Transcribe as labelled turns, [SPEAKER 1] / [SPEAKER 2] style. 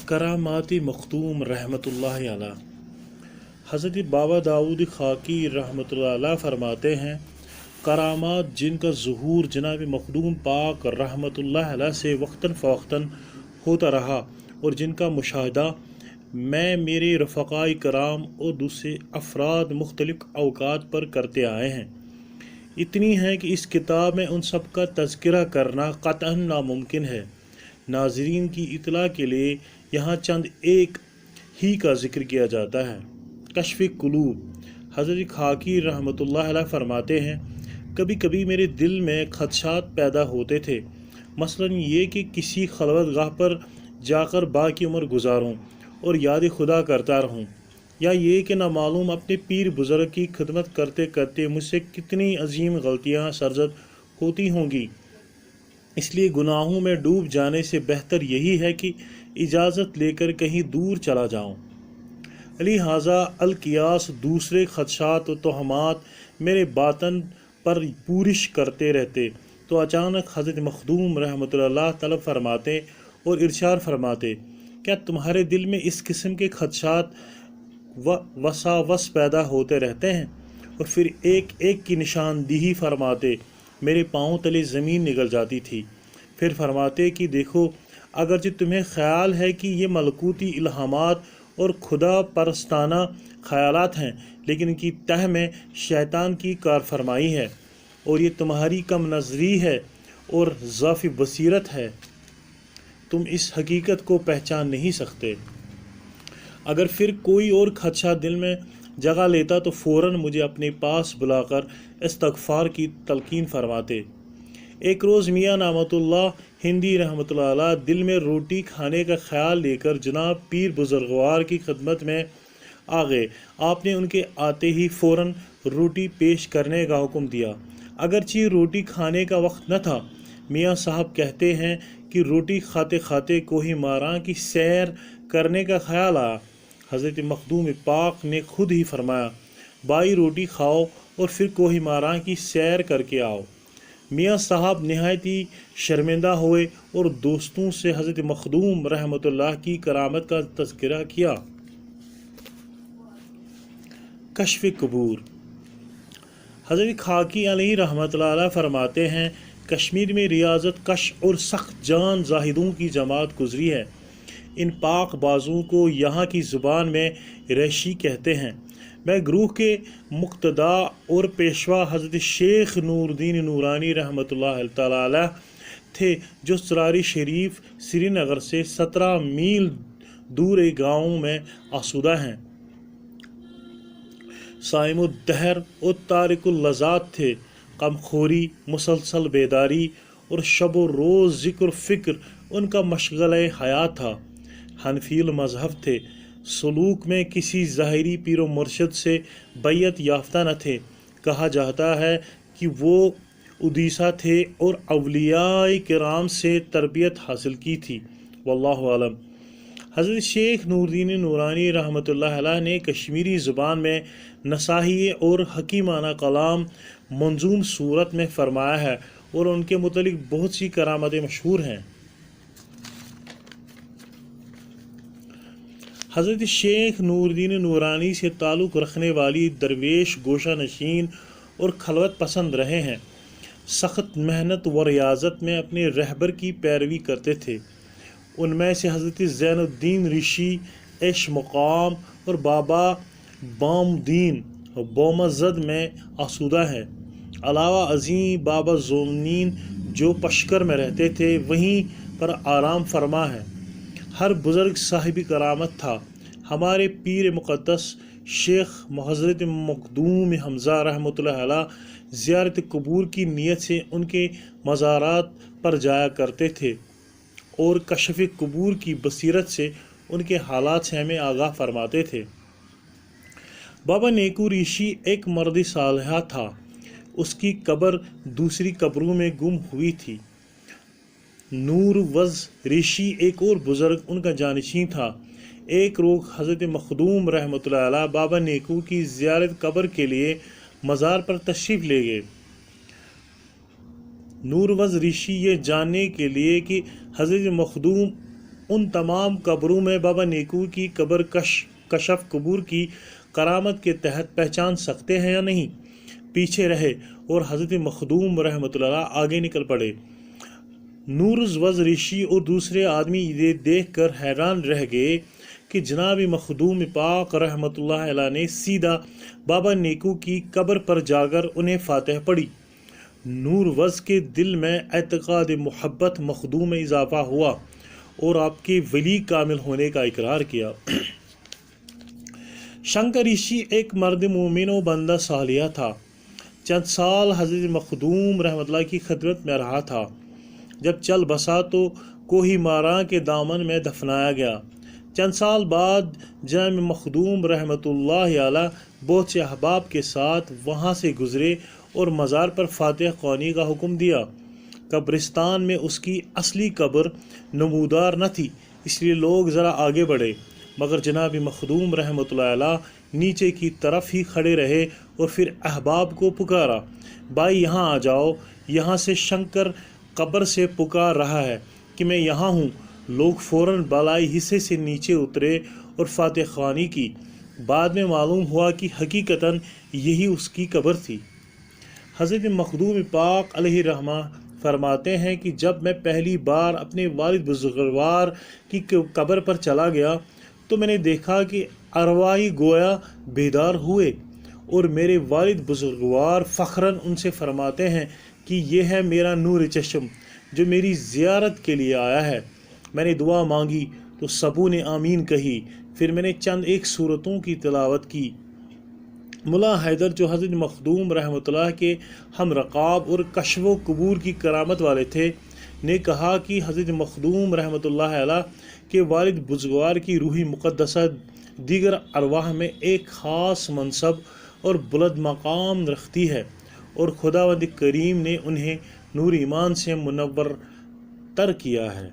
[SPEAKER 1] کرامات مختوم رحمۃ اللہ علیہ۔ حضرت بابا داؤد خاکی رحمۃ اللہ علیہ فرماتے ہیں، کرامات جن کا ظہور جناب مخدوم پاک رحمۃ اللہ علیہ سے وقتاً فوقتاً ہوتا رہا اور جن کا مشاہدہ میں، میرے رفقائے کرام اور دوسرے افراد مختلف اوقات پر کرتے آئے ہیں، اتنی ہے کہ اس کتاب میں ان سب کا تذکرہ کرنا قطعاً ناممکن ہے۔ ناظرین کی اطلاع کے لیے یہاں چند ایک ہی کا ذکر کیا جاتا ہے۔ کشف قلوب۔ حضرت خاکی رحمۃ اللہ علیہ فرماتے ہیں، کبھی کبھی میرے دل میں خدشات پیدا ہوتے تھے، مثلاً یہ کہ کسی خلوت گاہ پر جا کر باقی عمر گزاروں اور یاد خدا کرتا رہوں، یا یہ کہ نامعلوم اپنے پیر بزرگ کی خدمت کرتے کرتے مجھ سے کتنی عظیم غلطیاں سرزد ہوتی ہوں گی۔ اس لیے گناہوں میں ڈوب جانے سے بہتر یہی ہے کہ اجازت لے کر کہیں دور چلا جاؤں۔ لہٰذا القیاس دوسرے خدشات و توہمات میرے باطن پر پورش کرتے رہتے تو اچانک حضرت مخدوم رحمۃ اللہ تعالی فرماتے اور ارشاد فرماتے، کیا تمہارے دل میں اس قسم کے خدشات وساوس پیدا ہوتے رہتے ہیں؟ اور پھر ایک ایک کی نشاندہی فرماتے، میرے پاؤں تلے زمین نگل جاتی تھی۔ پھر فرماتے کہ دیکھو، اگرچہ تمہیں خیال ہے کہ یہ ملکوتی الہامات اور خدا پرستانہ خیالات ہیں، لیکن ان کی تہ میں شیطان کی کار فرمائی ہے، اور یہ تمہاری کم نظری ہے اور ضعف بصیرت ہے، تم اس حقیقت کو پہچان نہیں سکتے۔ اگر پھر کوئی اور خدشہ دل میں جگہ لیتا تو فوراً مجھے اپنے پاس بلا کر استغفار کی تلقین فرماتے۔ ایک روز میاں نعمت اللہ ہندی رحمۃ اللہ علیہ دل میں روٹی کھانے کا خیال لے کر جناب پیر بزرگوار کی خدمت میں آ گئے۔ آپ نے ان کے آتے ہی فوراً روٹی پیش کرنے کا حکم دیا، اگرچہ روٹی کھانے کا وقت نہ تھا۔ میاں صاحب کہتے ہیں کہ روٹی کھاتے کھاتے کوہ ماراں کی سیر کرنے کا خیال آیا۔ حضرت مخدوم پاک نے خود ہی فرمایا، بھائی روٹی کھاؤ اور پھر کوہ ماراں کی سیر کر کے آؤ۔ میاں صاحب نہایت ہی شرمندہ ہوئے اور دوستوں سے حضرت مخدوم رحمۃ اللہ کی کرامت کا تذکرہ کیا۔ کشف قبور۔ حضرت خاکی علیہ رحمۃ اللہ علیہ فرماتے ہیں، کشمیر میں ریاضت کش اور سخت جان زاہدوں کی جماعت گزری ہے۔ ان پاک بازوں کو یہاں کی زبان میں ریشی کہتے ہیں۔ میں گروہ کے مقتدا اور پیشوا حضرت شیخ نور الدین نورانی رحمۃ اللہ تعالی علیہ تھے، جو سراری شریف سری نگر سے 17 میل دور ایک گاؤں میں آسودہ ہیں۔ صائم الدہر اور تارک اللذات تھے۔ غمخوری، مسلسل بیداری اور شب و روز ذکر و فکر ان کا مشغلہ حیات تھا۔ حنفی المذہب تھے، سلوک میں کسی ظاہری پیر و مرشد سے بیعت یافتہ نہ تھے۔ کہا جاتا ہے کہ وہ ادیسہ تھے اور اولیاء کرام سے تربیت حاصل کی تھی، واللہ عالم۔ حضرت شیخ نور الدین نورانی رحمۃ اللہ علیہ نے کشمیری زبان میں نصاحی اور حکیمانہ کلام منظوم صورت میں فرمایا ہے، اور ان کے متعلق بہت سی کرامتیں مشہور ہیں۔ حضرت شیخ نور الدین نورانی سے تعلق رکھنے والی درویش گوشہ نشین اور خلوت پسند رہے ہیں، سخت محنت و ریاضت میں اپنے رہبر کی پیروی کرتے تھے۔ ان میں سے حضرت زین الدین رشی عیش مقام اور بابا بام الدین بومزد میں آسودہ ہیں۔ علاوہ ازیں بابا زونین جو پشکر میں رہتے تھے وہیں پر آرام فرما ہے۔ ہر بزرگ صاحب کرامت تھا۔ ہمارے پیر مقدس شیخ حضرت مخدوم حمزہ رحمۃ اللہ علیہ زیارت قبور کی نیت سے ان کے مزارات پر جایا کرتے تھے اور کشف قبور کی بصیرت سے ان کے حالات سے ہمیں آگاہ فرماتے تھے۔ بابا نیکو ریشی ایک مرد صالحہ تھا، اس کی قبر دوسری قبروں میں گم ہوئی تھی۔ نور وز ریشی ایک اور بزرگ ان کا جانشین تھا۔ ایک روز حضرت مخدوم رحمۃ اللہ علیہ بابا نیکو کی زیارت قبر کے لیے مزار پر تشریف لے گئے۔ نور وز ریشی یہ جاننے کے لیے کہ حضرت مخدوم ان تمام قبروں میں بابا نیکو کی قبر کشف قبور کی کرامت کے تحت پہچان سکتے ہیں یا نہیں؟ پیچھے رہے اور حضرت مخدوم رحمۃ اللہ آگے نکل پڑے۔ نورزوز رشی اور دوسرے آدمی یہ دیکھ کر حیران رہ گئے کہ جناب مخدوم پاک رحمۃ اللہ علیہ نے سیدھا بابا نیکو کی قبر پر جا کر انہیں فاتح پڑھی۔ نوروز کے دل میں اعتقاد محبت مخدوم میں اضافہ ہوا اور آپ کے ولی کامل ہونے کا اقرار کیا۔ شنکر رشی ایک مرد مومن و بندہ صالحہ تھا۔ چند سال حضرت مخدوم رحمۃ اللہ کی خدمت میں رہا تھا۔ جب چل بسا تو کوہی ماراں کے دامن میں دفنایا گیا۔ چند سال بعد جناب مخدوم رحمۃ اللہ علیہ بہت سے احباب کے ساتھ وہاں سے گزرے اور مزار پر فاتح خوانی کا حکم دیا۔ قبرستان میں اس کی اصلی قبر نمودار نہ تھی، اس لیے لوگ ذرا آگے بڑھے، مگر جناب مخدوم رحمۃ اللہ علیہ نیچے کی طرف ہی کھڑے رہے اور پھر احباب کو پکارا، بھائی یہاں آ جاؤ، یہاں سے شنکر قبر سے پکار رہا ہے کہ میں یہاں ہوں۔ لوگ فوراً بالائی حصے سے نیچے اترے اور فاتح خوانی کی۔ بعد میں معلوم ہوا کہ حقیقتاً یہی اس کی قبر تھی۔ حضرت مخدوم پاک علیہ رحمہ فرماتے ہیں کہ جب میں پہلی بار اپنے والد بزرگوار کی قبر پر چلا گیا تو میں نے دیکھا کہ ارواح گویا بیدار ہوئے اور میرے والد بزرگوار فخراً ان سے فرماتے ہیں کہ یہ ہے میرا نور چشم جو میری زیارت کے لیے آیا ہے۔ میں نے دعا مانگی تو سبوں نے آمین کہی۔ پھر میں نے چند ایک سورتوں کی تلاوت کی۔ ملا حیدر جو حضرت مخدوم رحمۃ اللہ کے ہم رقاب اور کشف و قبور کی کرامت والے تھے نے کہا کہ حضرت مخدوم رحمۃ اللہ علیہ کے والد بزرگوار کی روح مقدسہ دیگر ارواح میں ایک خاص منصب اور بلند مقام رکھتی ہے اور خداوند کریم نے انہیں نور ایمان سے منور تر کیا ہے۔